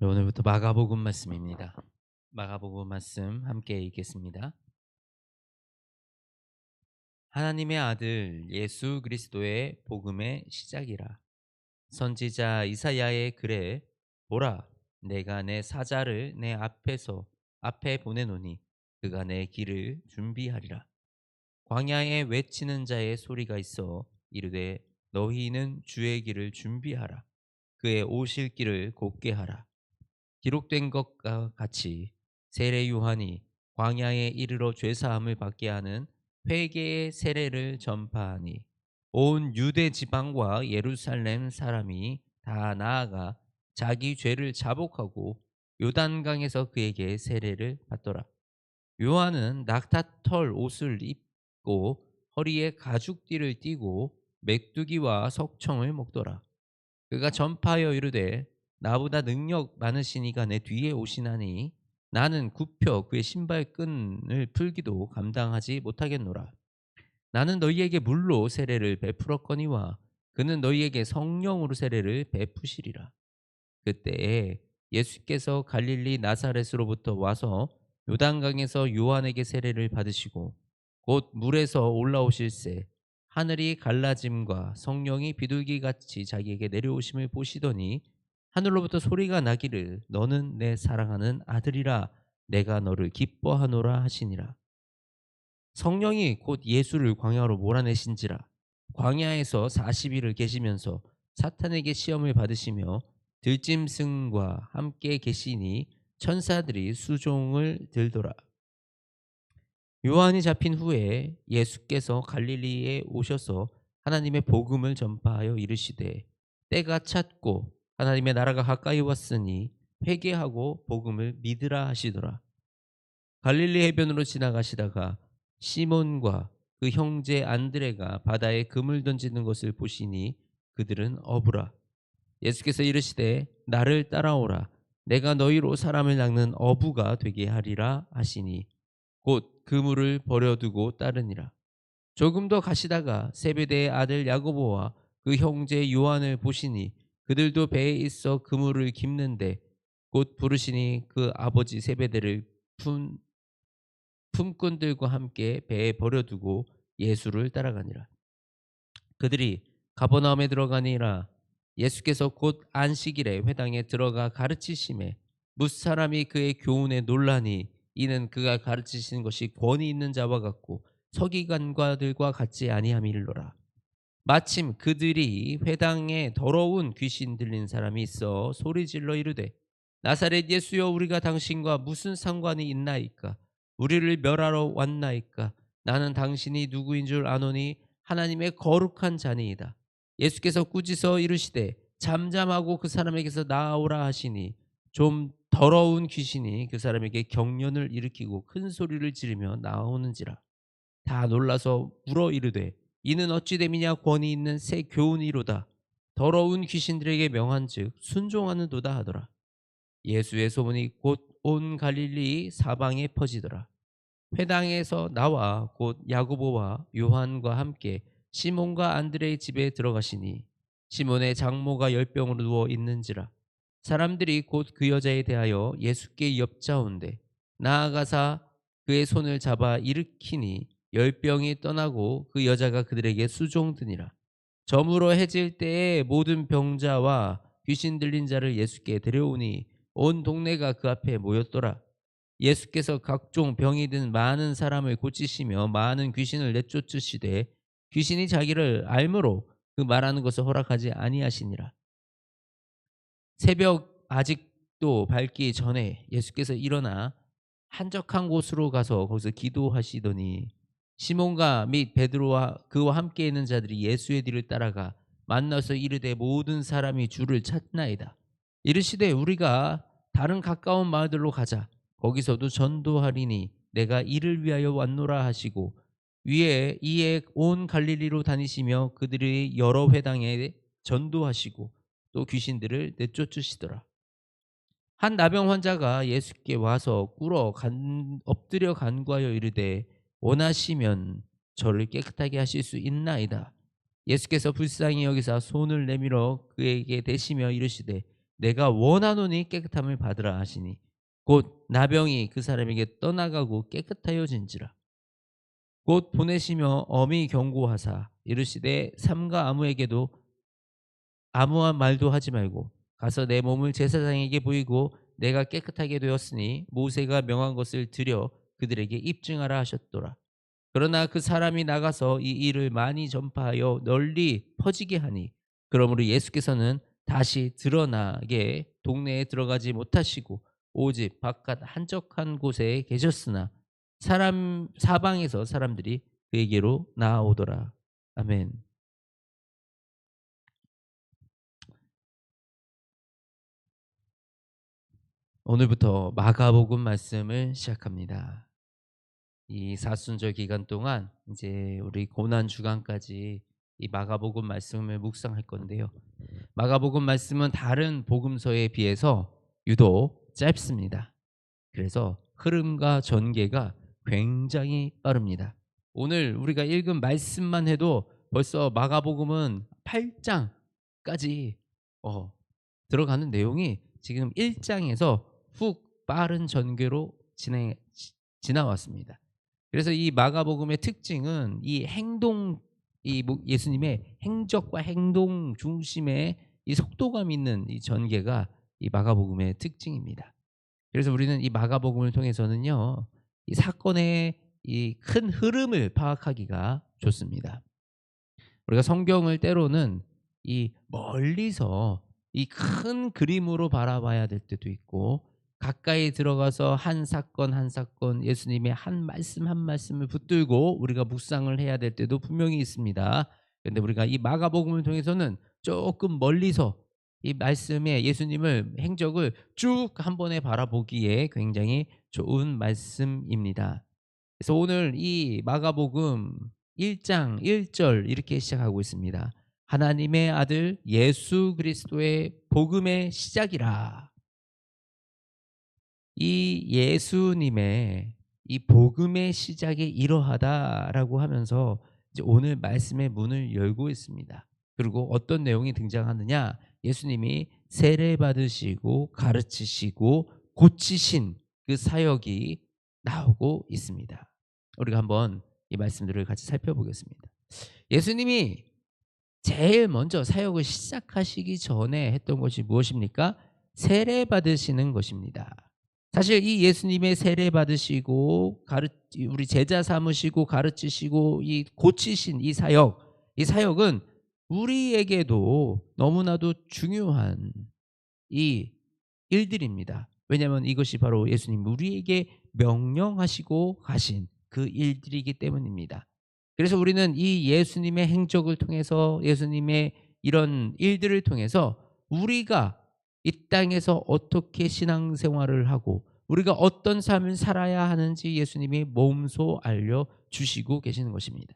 네, 오늘부터 마가복음 말씀입니다. 마가복음 말씀 함께 읽겠습니다. 하나님의 아들 예수 그리스도의 복음의 시작이라. 선지자 이사야의 글에 보라, 내가 내 사자를 내 앞에 보내노니 그가 내 길을 준비하리라. 광야에 외치는 자의 소리가 있어 이르되 너희는 주의 길을 준비하라. 그의 오실 길을 곧게 하라. 기록된 것과 같이 세례 요한이 광야에 이르러 죄 사함을 받게 하는 회개의 세례를 전파하니 온 유대 지방과 예루살렘 사람이 다 나아가 자기 죄를 자복하고 요단강에서 그에게 세례를 받더라. 요한은 낙타털 옷을 입고 허리에 가죽띠를 띠고 메뚜기와 석청을 먹더라. 그가 전파하여 이르되 나보다 능력 많으신 이가 내 뒤에 오시나니 나는 굽혀 그의 신발끈을 풀기도 감당하지 못하겠노라. 나는 너희에게 물로 세례를 베풀었거니와 그는 너희에게 성령으로 세례를 베푸시리라. 그때에 예수께서 갈릴리 나사렛으로부터 와서 요단강에서 요한에게 세례를 받으시고 곧 물에서 올라오실새 하늘이 갈라짐과 성령이 비둘기같이 자기에게 내려오심을 보시더니 하늘로부터 소리가 나기를 너는 내 사랑하는 아들이라 내가 너를 기뻐하노라 하시니라. 성령이 곧 예수를 광야로 몰아내신지라. 광야에서 40일을 계시면서 사탄에게 시험을 받으시며 들짐승과 함께 계시니 천사들이 수종을 들더라. 요한이 잡힌 후에 예수께서 갈릴리에 오셔서 하나님의 복음을 전파하여 이르시되 때가 찼고 하나님의 나라가 가까이 왔으니 회개하고 복음을 믿으라 하시더라. 갈릴리 해변으로 지나가시다가 시몬과 그 형제 안드레가 바다에 금을 던지는 것을 보시니 그들은 어부라. 예수께서 이르시되 나를 따라오라. 내가 너희로 사람을 낚는 어부가 되게 하리라 하시니 곧 그물을 버려두고 따르니라. 조금 더 가시다가 세베대의 아들 야고보와 그 형제 요한을 보시니 그들도 배에 있어 그물을 깁는데 곧 부르시니 그 아버지 세베대를 품꾼들과 함께 배에 버려두고 예수를 따라가니라. 그들이 가버나움에 들어가니라. 예수께서 곧 안식일에 회당에 들어가 가르치심에 뭇사람이 그의 교훈에 놀라니 이는 그가 가르치시는 것이 권위 있는 자와 같고 서기관과들과 같지 아니함이로라. 마침 그들이 회당에 더러운 귀신 들린 사람이 있어 소리질러 이르되 나사렛 예수여 우리가 당신과 무슨 상관이 있나이까? 우리를 멸하러 왔나이까? 나는 당신이 누구인 줄 아노니 하나님의 거룩한 자니이다. 예수께서 꾸짖어 이르시되 잠잠하고 그 사람에게서 나아오라 하시니 좀 더러운 귀신이 그 사람에게 경련을 일으키고 큰 소리를 지르며 나오는지라. 다 놀라서 물어 이르되 이는 어찌 됨이냐 권위 있는 새 교훈이로다. 더러운 귀신들에게 명한즉 순종하는도다 하더라. 예수의 소문이 곧 온 갈릴리 사방에 퍼지더라. 회당에서 나와 곧 야고보와 요한과 함께 시몬과 안드레의 집에 들어가시니 시몬의 장모가 열병으로 누워 있는지라. 사람들이 곧 그 여자에 대하여 예수께 엽자온대 나아가사 그의 손을 잡아 일으키니 열병이 떠나고 그 여자가 그들에게 수종드니라. 저물어 해질 때에 모든 병자와 귀신 들린 자를 예수께 데려오니 온 동네가 그 앞에 모였더라. 예수께서 각종 병이 든 많은 사람을 고치시며 많은 귀신을 내쫓으시되 귀신이 자기를 알므로 그 말하는 것을 허락하지 아니하시니라. 새벽 아직도 밝기 전에 예수께서 일어나 한적한 곳으로 가서 거기서 기도하시더니 시몬과 및 베드로와 그와 함께 있는 자들이 예수의 뒤를 따라가 만나서 이르되 모든 사람이 주를 찾나이다. 이르시되 우리가 다른 가까운 마을들로 가자. 거기서도 전도하리니 내가 이를 위하여 왔노라 하시고 위에 이에 온 갈릴리로 다니시며 그들의 여러 회당에 전도하시고 또 귀신들을 내쫓으시더라. 한 나병 환자가 예수께 와서 엎드려 간구하여 이르되 원하시면 저를 깨끗하게 하실 수 있나이다. 예수께서 불쌍히 여기사 손을 내밀어 그에게 대시며 이르시되 내가 원하노니 깨끗함을 받으라 하시니 곧 나병이 그 사람에게 떠나가고 깨끗하여진지라. 곧 보내시며 엄히 경고하사 이르시되 삼가 아무에게도 아무한 말도 하지 말고 가서 내 몸을 제사장에게 보이고 내가 깨끗하게 되었으니 모세가 명한 것을 드려 그들에게 입증하라 하셨더라. 그러나 그 사람이 나가서 이 일을 많이 전파하여 널리 퍼지게 하니 그러므로 예수께서는 다시 드러나게 동네에 들어가지 못하시고 오직 바깥 한적한 곳에 계셨으나 사람 사방에서 사람들이 그에게로 나아오더라. 아멘. 오늘부터 마가복음 말씀을 시작합니다. 이 사순절 기간 동안 이제 우리 고난 주간까지 이 마가복음 말씀을 묵상할 건데요. 마가복음 말씀은 다른 복음서에 비해서 유독 짧습니다. 그래서 흐름과 전개가 굉장히 빠릅니다. 오늘 우리가 읽은 말씀만 해도 벌써 마가복음은 8장까지 들어가는 내용이 지금 1장에서 훅 빠른 전개로 지나왔습니다. 그래서 이 마가복음의 특징은 이 행동, 예수님의 행적과 행동 중심의 이 속도감 있는 이 전개가 이 마가복음의 특징입니다. 그래서 우리는 이 마가복음을 통해서는요, 이 사건의 이 큰 흐름을 파악하기가 좋습니다. 우리가 성경을 때로는 이 멀리서 이 큰 그림으로 바라봐야 될 때도 있고 가까이 들어가서 한 사건 한 사건 예수님의 한 말씀 한 말씀을 붙들고 우리가 묵상을 해야 될 때도 분명히 있습니다. 그런데 우리가 이 마가복음을 통해서는 조금 멀리서 이 말씀의 예수님을 행적을 쭉 한 번에 바라보기에 굉장히 좋은 말씀입니다. 그래서 오늘 이 마가복음 1장 1절 이렇게 시작하고 있습니다. 하나님의 아들 예수 그리스도의 복음의 시작이라. 이 예수님의 이 복음의 시작이 이러하다라고 하면서 이제 오늘 말씀의 문을 열고 있습니다. 그리고 어떤 내용이 등장하느냐? 예수님이 세례 받으시고 가르치시고 고치신 그 사역이 나오고 있습니다. 우리가 한번 이 말씀들을 같이 살펴보겠습니다. 예수님이 제일 먼저 사역을 시작하시기 전에 했던 것이 무엇입니까? 세례 받으시는 것입니다. 사실 이 예수님의 세례 받으시고 우리 제자 삼으시고 가르치시고 이 고치신 이 사역은 우리에게도 너무나도 중요한 이 일들입니다. 왜냐하면 이것이 바로 예수님 우리에게 명령하시고 가신 그 일들이기 때문입니다. 그래서 우리는 이 예수님의 행적을 통해서 예수님의 이런 일들을 통해서 우리가 이 땅에서 어떻게 신앙생활을 하고 우리가 어떤 삶을 살아야 하는지 예수님이 몸소 알려주시고 계시는 것입니다.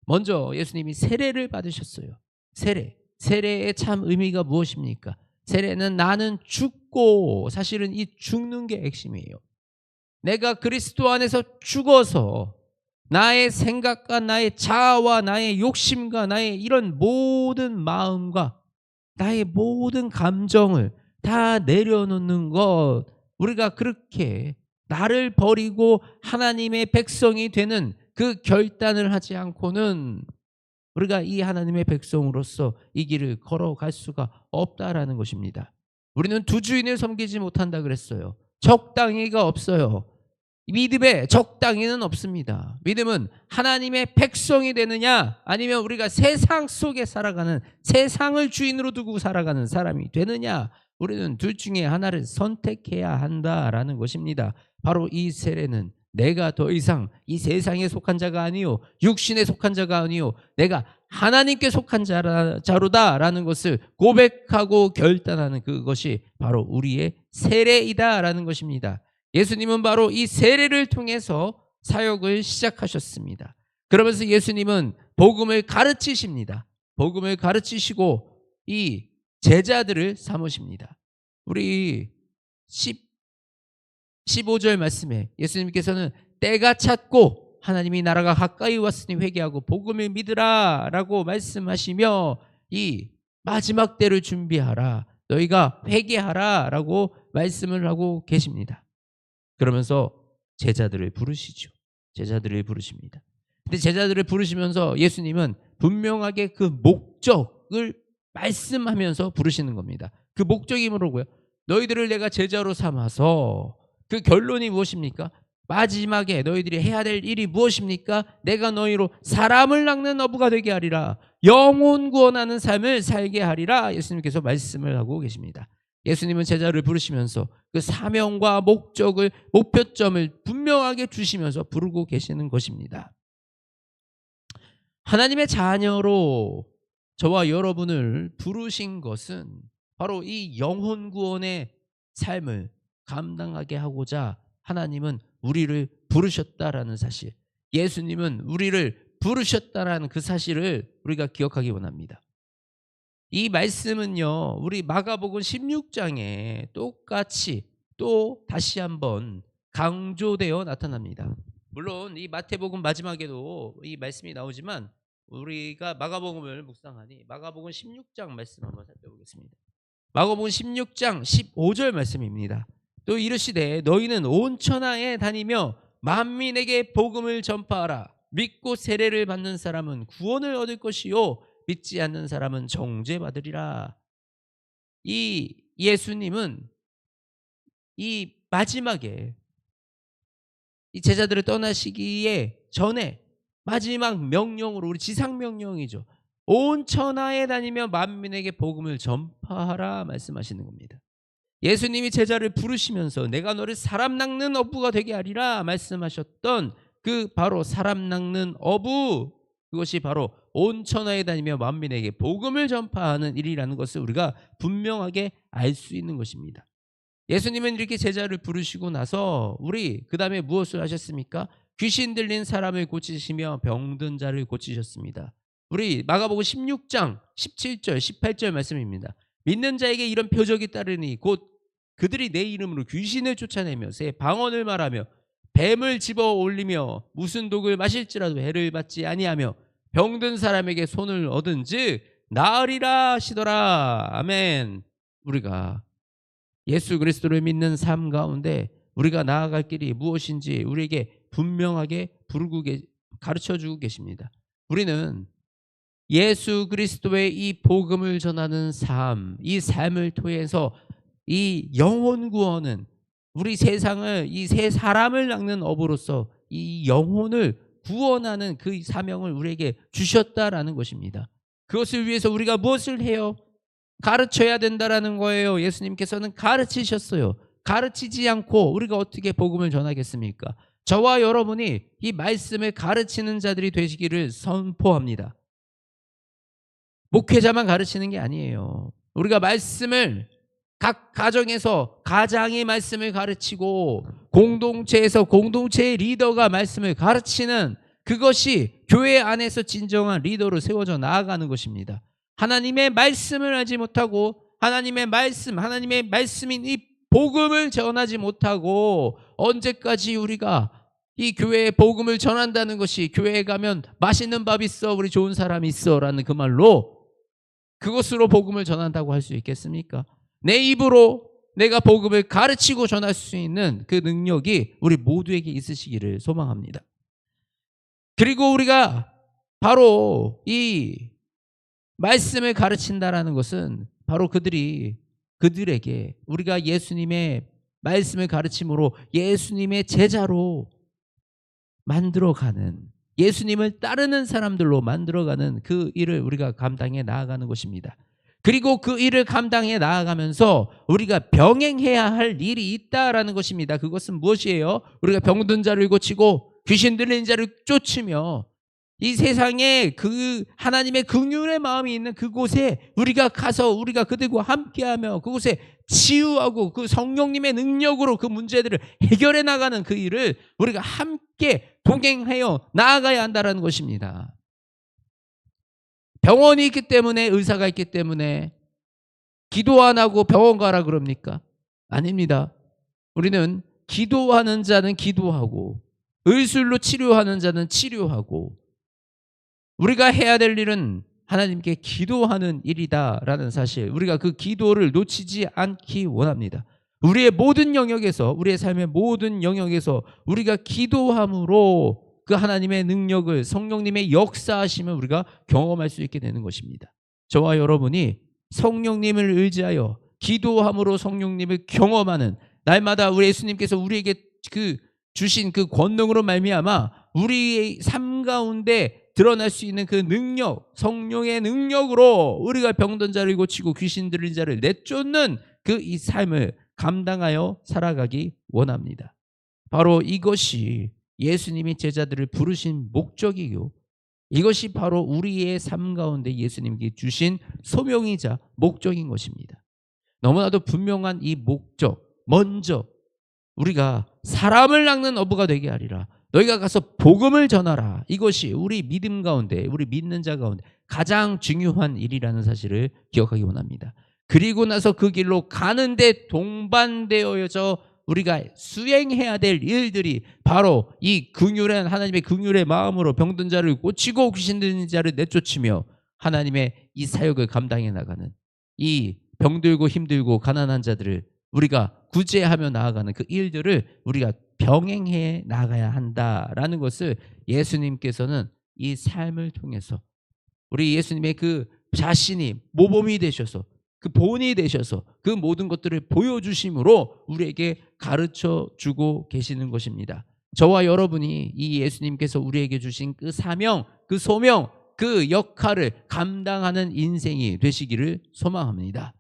먼저 예수님이 세례를 받으셨어요. 세례의 참 의미가 무엇입니까? 세례는 나는 죽고, 사실은 이 죽는 게 핵심이에요. 내가 그리스도 안에서 죽어서 나의 생각과 나의 자아와 나의 욕심과 나의 이런 모든 마음과 나의 모든 감정을 다 내려놓는 것, 우리가 그렇게 나를 버리고 하나님의 백성이 되는 그 결단을 하지 않고는 우리가 이 하나님의 백성으로서 이 길을 걸어갈 수가 없다라는 것입니다. 우리는 두 주인을 섬기지 못한다 그랬어요. 적당히가 없어요. 믿음에 적당히는 없습니다. 믿음은 하나님의 백성이 되느냐 아니면 우리가 세상 속에 살아가는, 세상을 주인으로 두고 살아가는 사람이 되느냐, 우리는 둘 중에 하나를 선택해야 한다라는 것입니다. 바로 이 세례는 내가 더 이상 이 세상에 속한 자가 아니요 육신에 속한 자가 아니요 내가 하나님께 속한 자로다라는 것을 고백하고 결단하는 그것이 바로 우리의 세례이다라는 것입니다. 예수님은 바로 이 세례를 통해서 사역을 시작하셨습니다. 그러면서 예수님은 복음을 가르치십니다. 복음을 가르치시고 이 제자들을 삼으십니다. 우리 15절 말씀에 예수님께서는 때가 찼고 하나님이 나라가 가까이 왔으니 회개하고 복음을 믿으라 라고 말씀하시며 이 마지막 때를 준비하라, 너희가 회개하라라고 말씀을 하고 계십니다. 그러면서 제자들을 부르시죠. 제자들을 부르십니다. 근데 제자들을 부르시면서 예수님은 분명하게 그 목적을 말씀하면서 부르시는 겁니다. 그 목적이 뭐라고요? 너희들을 내가 제자로 삼아서, 그 결론이 무엇입니까? 마지막에 너희들이 해야 될 일이 무엇입니까? 내가 너희로 사람을 낚는 어부가 되게 하리라. 영혼 구원하는 삶을 살게 하리라. 예수님께서 말씀을 하고 계십니다. 예수님은 제자를 부르시면서 그 사명과 목적을, 목표점을 분명하게 주시면서 부르고 계시는 것입니다. 하나님의 자녀로 저와 여러분을 부르신 것은 바로 이 영혼 구원의 삶을 감당하게 하고자 하나님은 우리를 부르셨다라는 사실, 예수님은 우리를 부르셨다라는 그 사실을 우리가 기억하기 원합니다. 이 말씀은요, 우리 마가복음 16장에 똑같이 또 다시 한번 강조되어 나타납니다. 물론 이 마태복음 마지막에도 이 말씀이 나오지만 우리가 마가복음을 묵상하니 마가복음 16장 말씀 한번 살펴보겠습니다. 마가복음 16장 15절 말씀입니다. 또 이르시되 너희는 온 천하에 다니며 만민에게 복음을 전파하라. 믿고 세례를 받는 사람은 구원을 얻을 것이요 믿지 않는 사람은 정죄받으리라. 이 예수님은 이 마지막에 이 제자들을 떠나시기에 전에 마지막 명령으로, 우리 지상 명령이죠, 온 천하에 다니며 만민에게 복음을 전파하라 말씀하시는 겁니다. 예수님이 제자를 부르시면서 내가 너를 사람 낚는 어부가 되게 하리라 말씀하셨던 그 바로 사람 낚는 어부, 그것이 바로 온 천하에 다니며 만민에게 복음을 전파하는 일이라는 것을 우리가 분명하게 알 수 있는 것입니다. 예수님은 이렇게 제자를 부르시고 나서 우리 그 다음에 무엇을 하셨습니까? 귀신 들린 사람을 고치시며 병든 자를 고치셨습니다. 우리 마가복음 16장 17절 18절 말씀입니다. 믿는 자에게 이런 표적이 따르니 곧 그들이 내 이름으로 귀신을 쫓아내며 새 방언을 말하며 뱀을 집어 올리며 무슨 독을 마실지라도 해를 받지 아니하며 병든 사람에게 손을 얻은즉 나으리라 하시더라. 아멘. 우리가 예수 그리스도를 믿는 삶 가운데 우리가 나아갈 길이 무엇인지 우리에게 분명하게 가르쳐주고 계십니다. 우리는 예수 그리스도의 이 복음을 전하는 삶, 이 삶을 통해서 이 영혼 구원은 우리 세상을, 이 세 사람을 낚는 업으로서 이 영혼을 구원하는 그 사명을 우리에게 주셨다라는 것입니다. 그것을 위해서 우리가 무엇을 해요? 가르쳐야 된다라는 거예요. 예수님께서는 가르치셨어요. 가르치지 않고 우리가 어떻게 복음을 전하겠습니까? 저와 여러분이 이 말씀을 가르치는 자들이 되시기를 선포합니다. 목회자만 가르치는 게 아니에요. 우리가 말씀을 각 가정에서 가장이 말씀을 가르치고 공동체에서 공동체의 리더가 말씀을 가르치는, 그것이 교회 안에서 진정한 리더로 세워져 나아가는 것입니다. 하나님의 말씀을 알지 못하고 하나님의 말씀인 이 복음을 전하지 못하고 언제까지 우리가 이 교회에 복음을 전한다는 것이, 교회에 가면 맛있는 밥 있어, 우리 좋은 사람 있어 라는 그 말로 그것으로 복음을 전한다고 할 수 있겠습니까? 내 입으로 내가 복음을 가르치고 전할 수 있는 그 능력이 우리 모두에게 있으시기를 소망합니다. 그리고 우리가 바로 이 말씀을 가르친다라는 것은 바로 그들에게 우리가 예수님의 말씀을 가르침으로 예수님의 제자로 만들어가는, 예수님을 따르는 사람들로 만들어가는 그 일을 우리가 감당해 나아가는 것입니다. 그리고 그 일을 감당해 나아가면서 우리가 병행해야 할 일이 있다라는 것입니다. 그것은 무엇이에요? 우리가 병든 자를 고치고 귀신 들린 자를 쫓으며 이 세상에 그 하나님의 긍휼의 마음이 있는 그곳에 우리가 가서 우리가 그들과 함께하며 그곳에 치유하고 그 성령님의 능력으로 그 문제들을 해결해 나가는 그 일을 우리가 함께 동행하여 나아가야 한다는 것입니다. 병원이 있기 때문에, 의사가 있기 때문에 기도 안 하고 병원 가라 그럽니까? 아닙니다. 우리는 기도하는 자는 기도하고 의술로 치료하는 자는 치료하고, 우리가 해야 될 일은 하나님께 기도하는 일이다라는 사실, 우리가 그 기도를 놓치지 않기 원합니다. 우리의 모든 영역에서, 우리의 삶의 모든 영역에서 우리가 기도함으로 그 하나님의 능력을, 성령님의 역사하심을 우리가 경험할 수 있게 되는 것입니다. 저와 여러분이 성령님을 의지하여 기도함으로 성령님을 경험하는, 날마다 우리 예수님께서 우리에게 그 주신 그 권능으로 말미암아 우리의 삶 가운데 드러날 수 있는 그 능력, 성령의 능력으로 우리가 병든 자를 고치고 귀신 들린 자를 내쫓는 그 이 삶을 감당하여 살아가기 원합니다. 바로 이것이 예수님이 제자들을 부르신 목적이요, 이것이 바로 우리의 삶 가운데 예수님께 주신 소명이자 목적인 것입니다. 너무나도 분명한 이 목적, 먼저 우리가 사람을 낚는 어부가 되게 하리라, 너희가 가서 복음을 전하라, 이것이 우리 믿음 가운데, 우리 믿는 자 가운데 가장 중요한 일이라는 사실을 기억하기 원합니다. 그리고 나서 그 길로 가는데 동반되어져 우리가 수행해야 될 일들이 바로 이 긍휼한 하나님의 긍휼의 마음으로 병든 자를 고치고 귀신 들린 자를 내쫓으며 하나님의 이 사역을 감당해 나가는, 이 병들고 힘들고 가난한 자들을 우리가 구제하며 나아가는 그 일들을 우리가 병행해 나가야 한다라는 것을 예수님께서는 이 삶을 통해서, 우리 예수님의 그 자신이 모범이 되셔서, 그 본이 되셔서 그 모든 것들을 보여주심으로 우리에게 가르쳐 주고 계시는 것입니다. 저와 여러분이 이 예수님께서 우리에게 주신 그 사명, 그 소명, 그 역할을 감당하는 인생이 되시기를 소망합니다.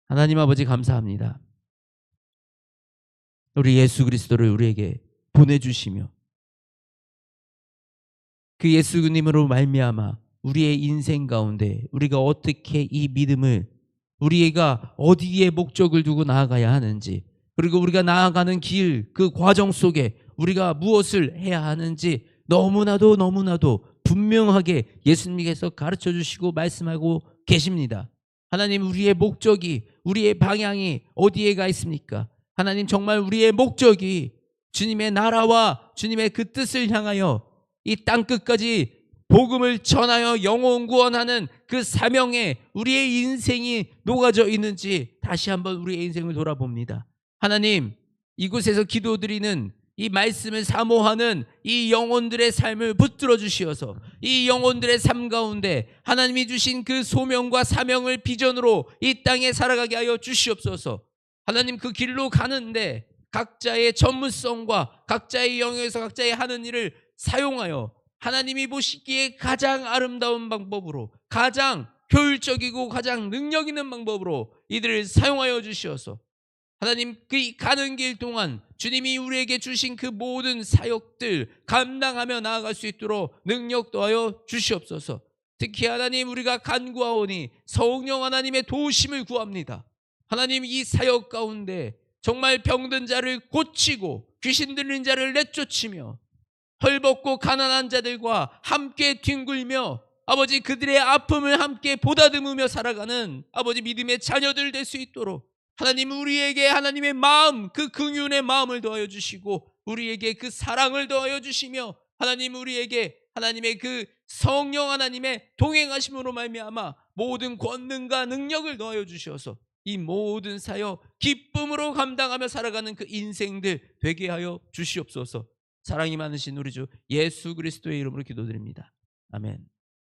하나님 아버지, 감사합니다. 우리 예수 그리스도를 우리에게 보내주시며 그 예수님으로 말미암아 우리의 인생 가운데 우리가 어떻게 이 믿음을, 우리가 어디에 목적을 두고 나아가야 하는지, 그리고 우리가 나아가는 길, 그 과정 속에 우리가 무엇을 해야 하는지 너무나도 분명하게 예수님께서 가르쳐 주시고 말씀하고 계십니다. 하나님, 우리의 목적이, 우리의 방향이 어디에가 있습니까? 하나님, 정말 우리의 목적이 주님의 나라와 주님의 그 뜻을 향하여 이 땅끝까지 복음을 전하여 영혼 구원하는 그 사명에 우리의 인생이 녹아져 있는지 다시 한번 우리의 인생을 돌아봅니다. 하나님, 이곳에서 기도드리는 이 말씀을 사모하는 이 영혼들의 삶을 붙들어 주시어서 이 영혼들의 삶 가운데 하나님이 주신 그 소명과 사명을 비전으로 이 땅에 살아가게 하여 주시옵소서. 하나님, 그 길로 가는데 각자의 전문성과 각자의 영역에서 각자의 하는 일을 사용하여 하나님이 보시기에 가장 아름다운 방법으로, 가장 효율적이고 가장 능력 있는 방법으로 이들을 사용하여 주시어서 하나님, 그 가는 길 동안 주님이 우리에게 주신 그 모든 사역들 감당하며 나아갈 수 있도록 능력 더하여 주시옵소서. 특히 하나님, 우리가 간구하오니 성령 하나님의 도우심을 구합니다. 하나님, 이 사역 가운데 정말 병든 자를 고치고 귀신 들린 자를 내쫓으며 헐벗고 가난한 자들과 함께 뒹굴며 아버지, 그들의 아픔을 함께 보다듬으며 살아가는 아버지 믿음의 자녀들 될 수 있도록 하나님, 우리에게 하나님의 마음, 그 긍휼의 마음을 더하여 주시고 우리에게 그 사랑을 더하여 주시며 하나님, 우리에게 하나님의 그 성령 하나님의 동행하심으로 말미암아 모든 권능과 능력을 더하여 주셔서 이 모든 사역 기쁨으로 감당하며 살아가는 그 인생들 되게 하여 주시옵소서. 사랑이 많으신 우리 주 예수 그리스도의 이름으로 기도드립니다. 아멘.